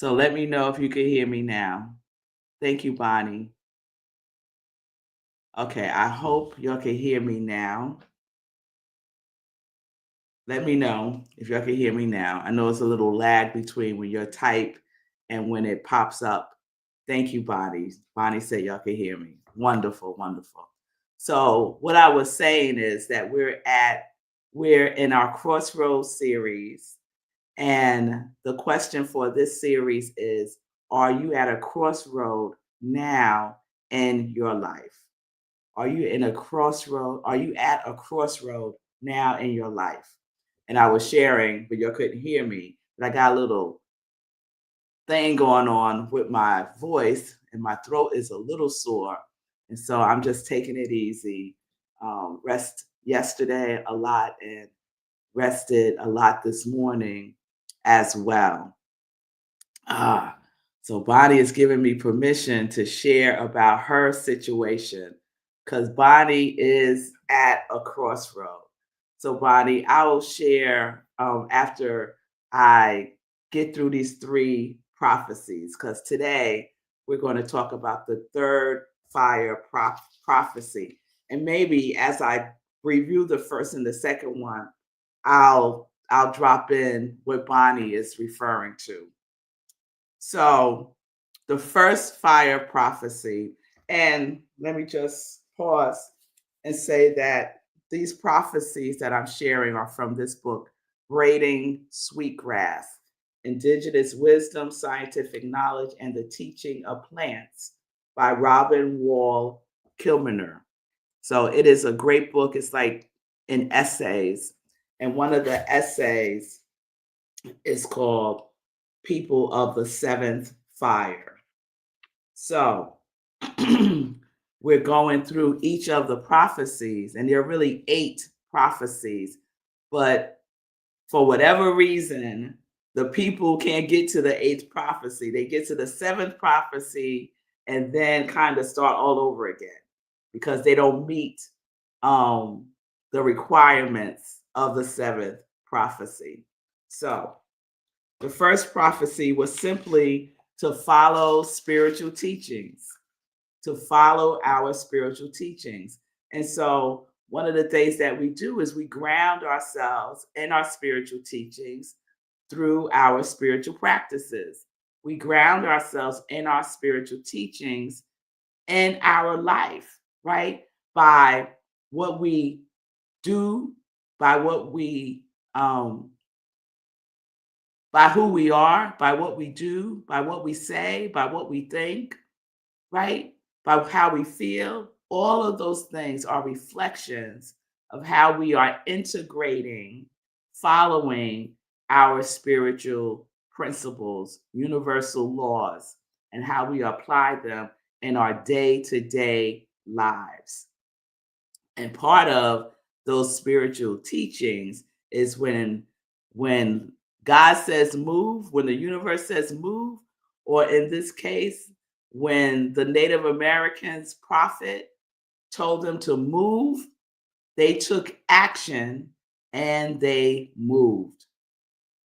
So let me know if you can hear me now. Thank you, Bonnie. Okay, I hope y'all can hear me now. Let me know if y'all can hear me now. I know it's a little lag between when you type and when it pops up. Thank you, Bonnie. Bonnie said y'all can hear me. Wonderful, wonderful. So what I was saying is that we're in our Crossroads series, and the question for this series is, are you at a crossroad now in your life? Are you in a crossroad? Are you at a crossroad now in your life? And I was sharing, but you couldn't hear me. But I got a little thing going on with my voice, and my throat is a little sore. And so I'm just taking it easy. Rest yesterday a lot and rested a lot this morning as well. So Bonnie is giving me permission to share about her situation because Bonnie is at a crossroad. So Bonnie, I will share after I get through these three prophecies, because today we're going to talk about the third prophecy. And maybe as I review the first and the second one, I'll drop in what Bonnie is referring to. So the first fire prophecy, and let me just pause and say that these prophecies that I'm sharing are from this book, Braiding Sweetgrass, Indigenous Wisdom, Scientific Knowledge, and the Teaching of Plants by Robin Wall Kimmerer. So it is a great book. It's like in essays. And one of the essays is called People of the Seventh Fire. So we're going through each of the prophecies, and there are really 8 prophecies, but for whatever reason, the people can't get to the 8th prophecy. They get to the 7th prophecy and then kind of start all over again because they don't meet the requirements of the 7th prophecy. So the first prophecy was simply to follow spiritual teachings, to follow our spiritual teachings. And so one of the things that we do is we ground ourselves in our spiritual teachings through our spiritual practices. We ground ourselves in our spiritual teachings in our life, right? By what we do, by what we by who we are, by what we do, by what we say, by what we think, right? By how we feel. All of those things are reflections of how we are integrating, following our spiritual principles, universal laws, and how we apply them in our day-to-day lives. And part of those spiritual teachings is when God says move, when the universe says move, or in this case, when the Native Americans prophet told them to move, they took action and they moved.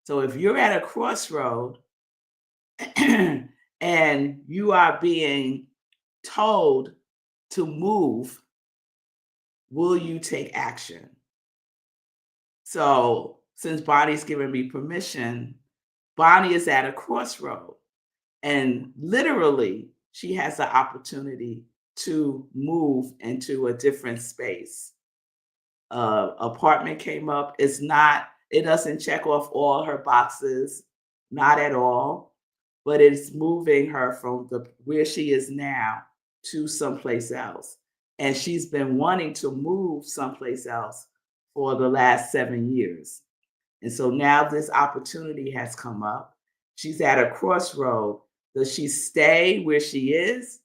So if you're at a crossroad and you are being told to move, will you take action? So since Bonnie's given me permission, Bonnie is at a crossroad. And literally, she has the opportunity to move into a different space. Apartment came up. It doesn't check off all her boxes, not at all, but it's moving her from where she is now to someplace else. And she's been wanting to move someplace else for the last 7 years. And so now this opportunity has come up. She's at a crossroad. Does she stay where she is?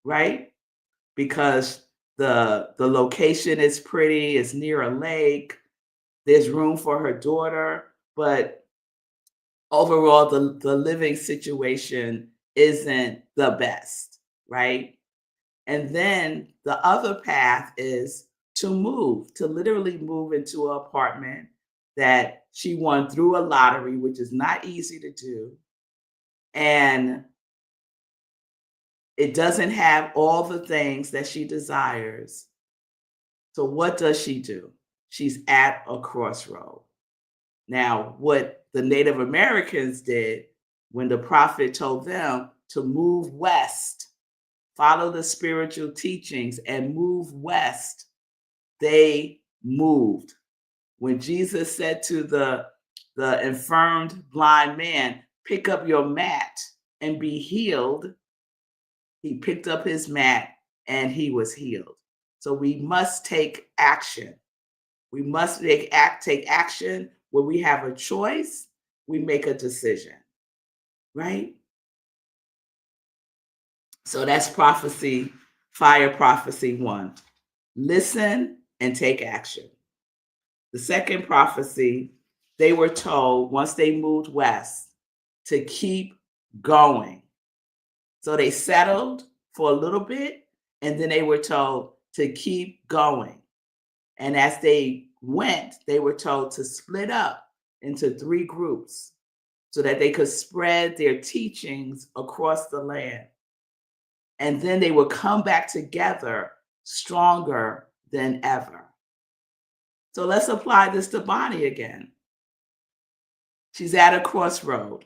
Right? Because the location is pretty, it's near a lake, there's room for her daughter, but overall the living situation isn't the best, right? And then the other path is to move, to literally move into an apartment that she won through a lottery, which is not easy to do. and it doesn't have all the things that she desires. So what does she do? She's at a crossroad. Now, what the Native Americans did when the prophet told them to move west, follow the spiritual teachings and move west, they moved. When Jesus said to the infirmed blind man, pick up your mat and be healed, he picked up his mat and he was healed. So we must take action. We must take action. When we have a choice, we make a decision, right? So that's prophecy, fire prophecy 1. Listen and take action. The second prophecy, they were told once they moved west to keep going. So they settled for a little bit, and then they were told to keep going. And as they went, they were told to split up into 3 groups so that they could spread their teachings across the land. And then they would come back together stronger than ever. So let's apply this to Bonnie again. She's at a crossroad.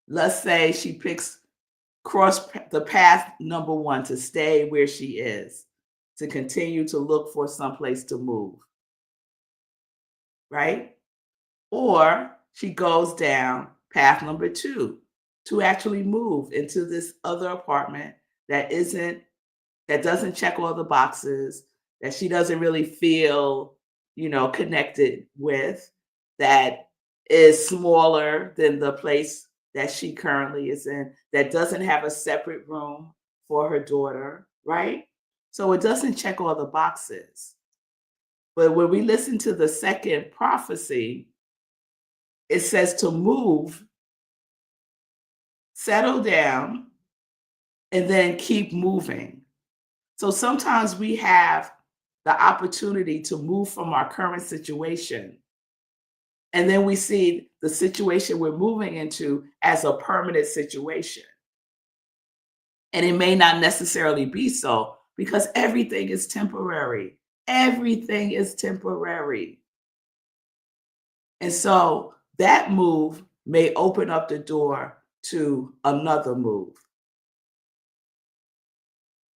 Let's say she picks the path number 1 to stay where she is, to continue to look for someplace to move, right? Or she goes down path number 2 to actually move into this other apartment that doesn't check all the boxes, that she doesn't really feel, connected with, that is smaller than the place that she currently is in, that doesn't have a separate room for her daughter, right? So it doesn't check all the boxes. But when we listen to the second prophecy, it says to move, settle down, and then keep moving. So sometimes we have the opportunity to move from our current situation. And then we see the situation we're moving into as a permanent situation. And it may not necessarily be so, because everything is temporary. Everything is temporary. And so that move may open up the door to another move.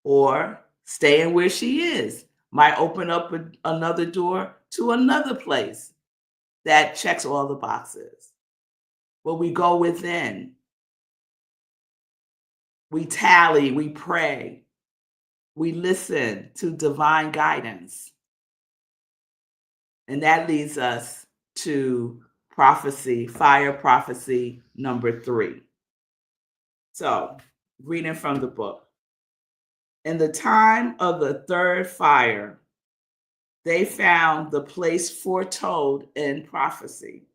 Or staying where she is might open up another door to another place that checks all the boxes. But we go within, we tally, we pray, we listen to divine guidance. And that leads us to prophecy, fire prophecy number 3. So, reading from the book. In the time of the 3rd fire, they found the place foretold in prophecy,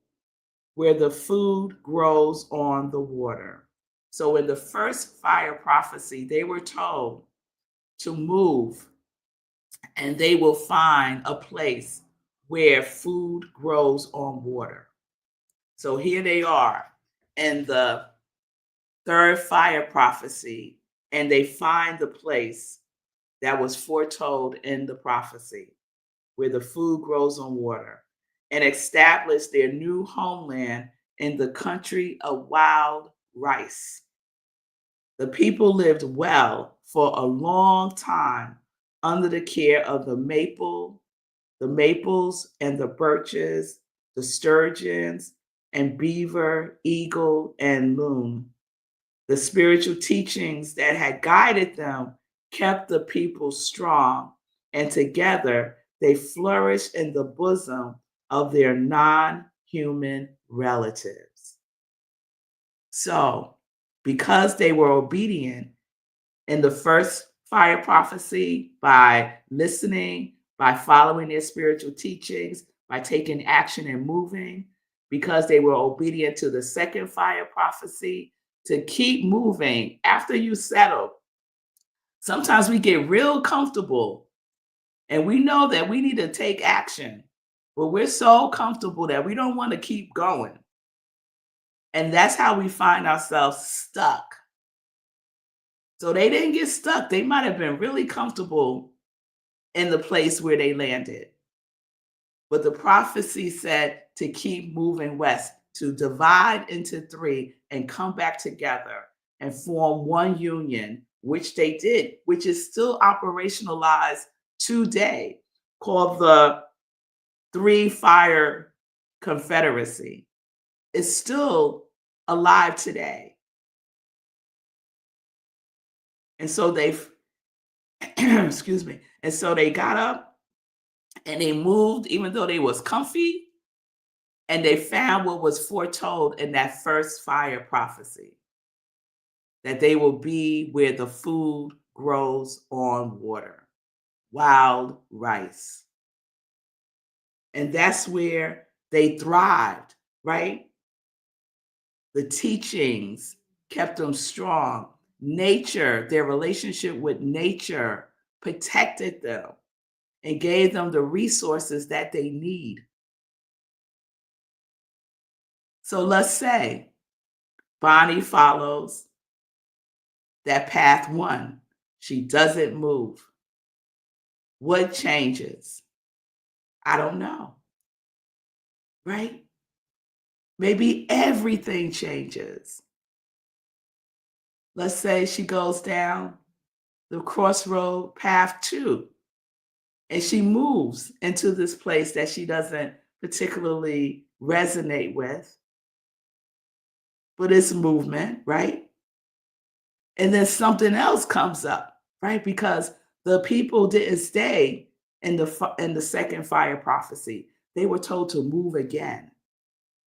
where the food grows on the water. So in the first fire prophecy, they were told to move, and they will find a place where food grows on water. So here they are in the 3rd fire prophecy, and they find the place that was foretold in the prophecy, where the food grows on water, and establish their new homeland in the country of wild rice. The people lived well for a long time under the care of the maples and the birches, the sturgeons and beaver, eagle and loon. The spiritual teachings that had guided them kept the people strong, and together they flourished in the bosom of their non-human relatives. So, because they were obedient in the first fire prophecy, by listening, by following their spiritual teachings, by taking action and moving, because they were obedient to the second fire prophecy, to keep moving after you settle. Sometimes we get real comfortable and we know that we need to take action, but we're so comfortable that we don't want to keep going. And that's how we find ourselves stuck. So they didn't get stuck. They might have been really comfortable in the place where they landed. But the prophecy said to keep moving west, to divide into three and come back together and form one union, which they did, which is still operationalized today, called the Three Fire Confederacy. It's still alive today. And so they've, excuse me, and so they got up and they moved, even though they was comfy, and they found what was foretold in that first fire prophecy, that they will be where the food grows on water, wild rice. And that's where they thrived, right? The teachings kept them strong. Nature, their relationship with nature protected them and gave them the resources that they need. So let's say Bonnie follows that path one. She doesn't move. What changes? I don't know. Right? Maybe everything changes. Let's say she goes down the Crossroad path two, and she moves into this place that she doesn't particularly resonate with, but it's movement, right? And then something else comes up, right? Because the people didn't stay in the second fire prophecy. They were told to move again.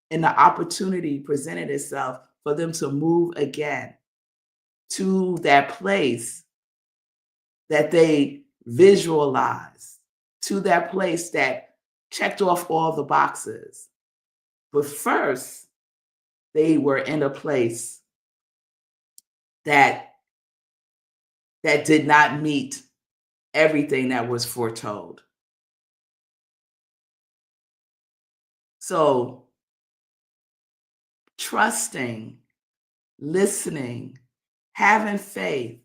And the opportunity presented itself for them to move again to that place that they visualized, to that place that checked off all the boxes. But first, they were in a place that did not meet everything that was foretold. So trusting, listening, having faith,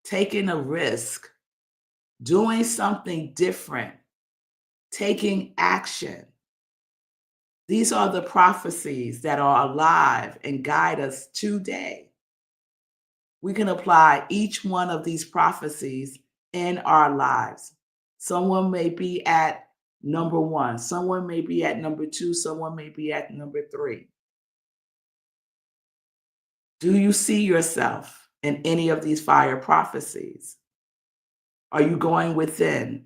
taking a risk, doing something different, taking action. These are the prophecies that are alive and guide us today. We can apply each one of these prophecies in our lives. Someone may be at number one, someone may be at number two, someone may be at number three. Do you see yourself in any of these fire prophecies? Are you going within?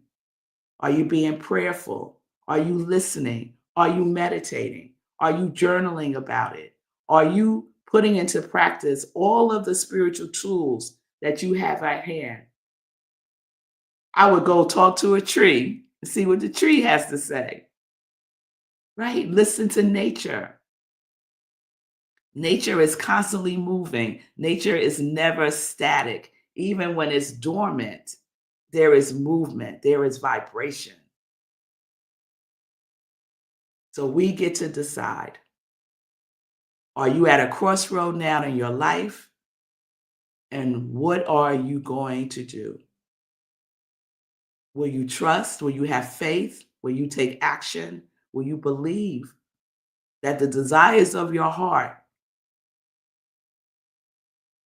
Are you being prayerful? Are you listening? Are you meditating? Are you journaling about it? Are you putting into practice all of the spiritual tools that you have at hand? I would go talk to a tree and see what the tree has to say, right? Listen to nature. Nature is constantly moving. Nature is never static. Even when it's dormant, there is movement, there is vibration. So we get to decide. Are you at a crossroad now in your life? And what are you going to do? Will you trust? Will you have faith? Will you take action? Will you believe that the desires of your heart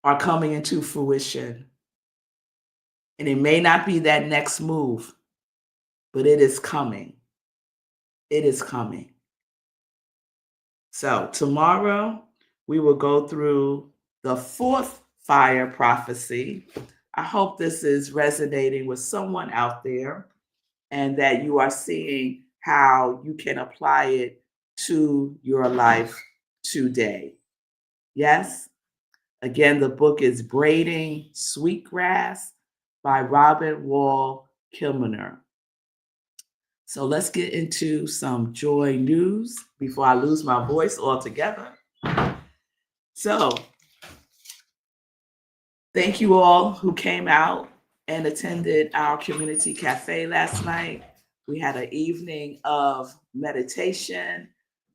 are coming into fruition? And it may not be that next move, but it is coming. It is coming. So tomorrow we will go through the fourth fire prophecy. I hope this is resonating with someone out there and that you are seeing how you can apply it to your life today. Yes? Again, the book is Braiding Sweetgrass by Robin Wall Kimmerer. So let's get into some joy news before I lose my voice altogether. So thank you all who came out and attended our community cafe last night. We had an evening of meditation.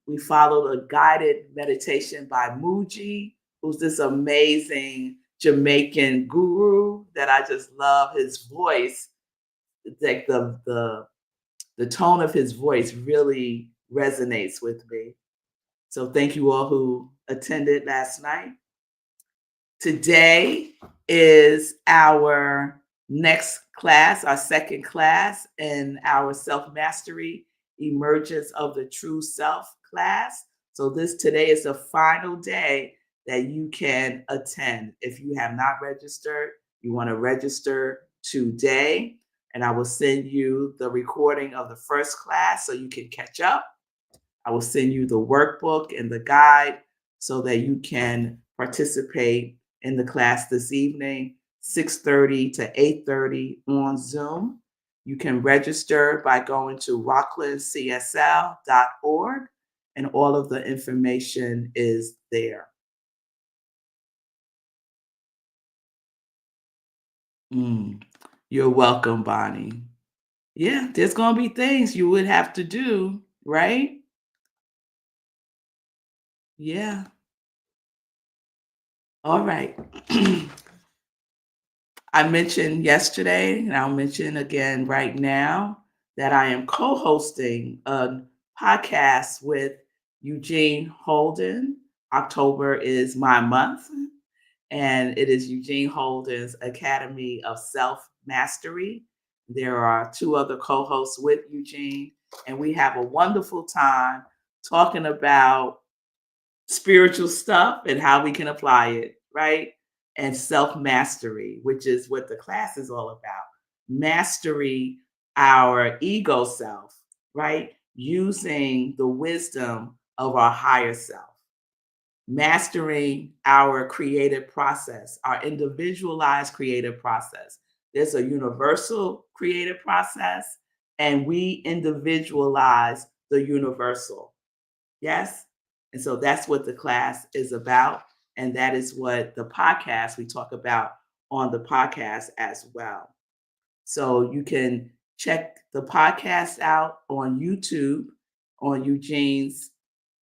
We followed a guided meditation by Muji, who's this amazing Jamaican guru that I just love his voice. Like the tone of his voice really resonates with me. So thank you all who attended last night. Today is our next class, our second class in our self-mastery, emergence of the true self class. So today is the final day that you can attend. If you have not registered, you want to register today, and I will send you the recording of the first class so you can catch up. I will send you the workbook and the guide so that you can participate in the class this evening, 6:30 to 8:30 on Zoom. You can register by going to rocklandcsl.org, and all of the information is there. You're welcome, Bonnie. Yeah, there's going to be things you would have to do, right? Yeah. All right. I mentioned yesterday, and I'll mention again right now, that I am co-hosting a podcast with Eugene Holden. October is my month, and it is Eugene Holden's Academy of Self-Mastery. There are two other co-hosts with Eugene, and we have a wonderful time talking about spiritual stuff and how we can apply it, right? And self mastery, which is what the class is all about. Mastery our ego self, right? Using the wisdom of our higher self. Mastering our creative process, our individualized creative process. There's a universal creative process, and we individualize the universal. Yes? And so that's what the class is about. And that is what the podcast we talk about on the podcast as well. So you can check the podcast out on YouTube, on Eugene's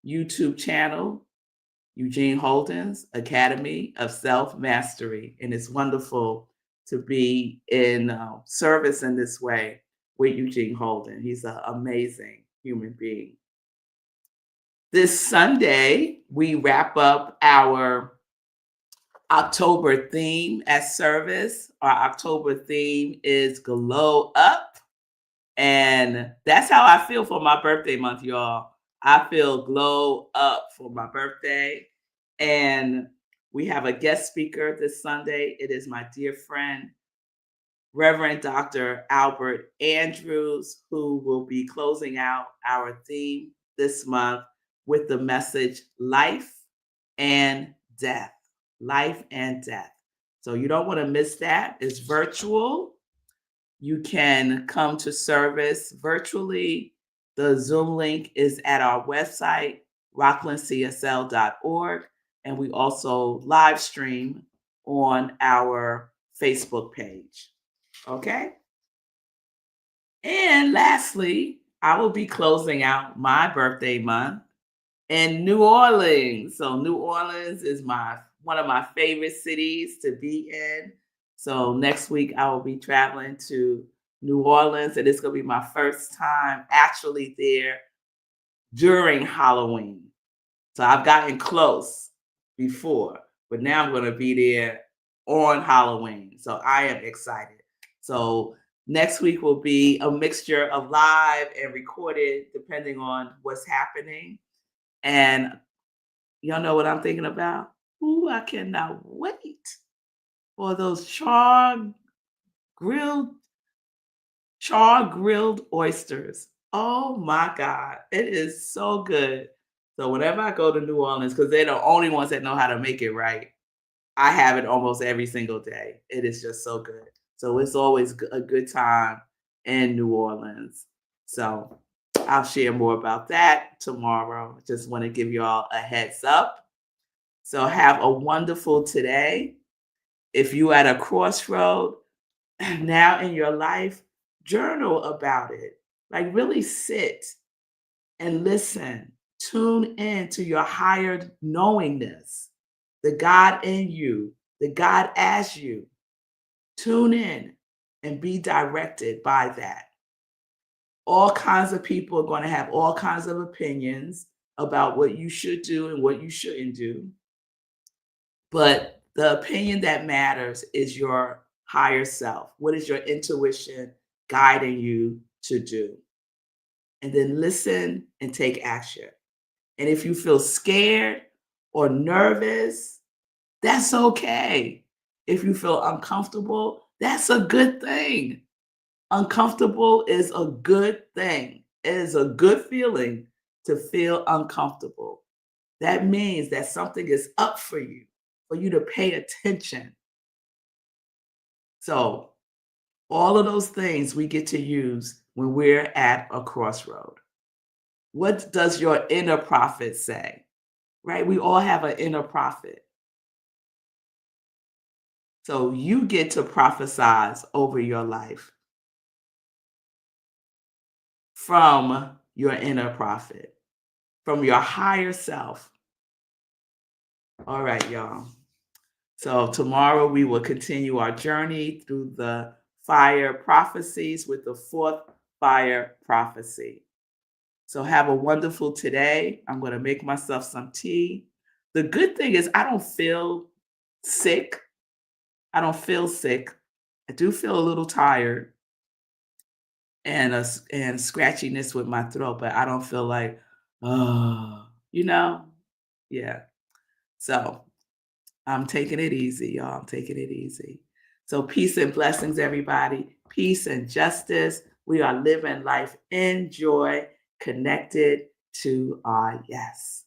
YouTube channel, Eugene Holden's Academy of Self Mastery. And it's wonderful to be in service in this way with Eugene Holden. He's an amazing human being. This Sunday, we wrap up our October theme at service. Our October theme is Glow Up. And that's how I feel for my birthday month, y'all. I feel glow up for my birthday. And we have a guest speaker this Sunday. It is my dear friend, Reverend Dr. Albert Andrews, who will be closing out our theme this month with the message Life and Death. Life and Death. So you don't want to miss that. It's virtual. You can come to service virtually. The Zoom link is at our website, rocklandcsl.org. And we also live stream on our Facebook page. Okay? And lastly, I will be closing out my birthday month in New Orleans. So New Orleans is one of my favorite cities to be in. So next week I will be traveling to New Orleans, and it's going to be my first time actually there during Halloween. So I've gotten close before, but now I'm going to be there on Halloween. So I am excited. So next week will be a mixture of live and recorded, depending on what's happening. And y'all know what I'm thinking about? Ooh, I cannot wait for those char-grilled oysters. Oh my God, it is so good. So whenever I go to New Orleans, because they're the only ones that know how to make it right, I have it almost every single day. It is just so good. So it's always a good time in New Orleans. So I'll share more about that tomorrow. Just want to give you all a heads up. So have a wonderful today. If you're at a crossroad now in your life, journal about it. Like really sit and listen Tune in to your higher knowingness, the God in you, the God as you. Tune in and be directed by that. All kinds of people are going to have all kinds of opinions about what you should do and what you shouldn't do. But the opinion that matters is your higher self. What is your intuition guiding you to do? And then listen and take action. And if you feel scared or nervous, that's okay. If you feel uncomfortable, that's a good thing. Uncomfortable is a good thing. It is a good feeling to feel uncomfortable. That means that something is up for you to pay attention. So, all of those things we get to use when we're at a crossroad. What does your inner prophet say? Right? We all have an inner prophet. So you get to prophesize over your life from your inner prophet, from your higher self. All right, y'all. So tomorrow we will continue our journey through the fire prophecies with the fourth fire prophecy. So have a wonderful today. I'm going to make myself some tea. The good thing is I don't feel sick. I don't feel sick. I do feel a little tired and scratchiness with my throat, but I don't feel like, oh, yeah. So I'm taking it easy, y'all. I'm taking it easy. So peace and blessings, everybody. Peace and justice. We are living life in joy, connected to our yes.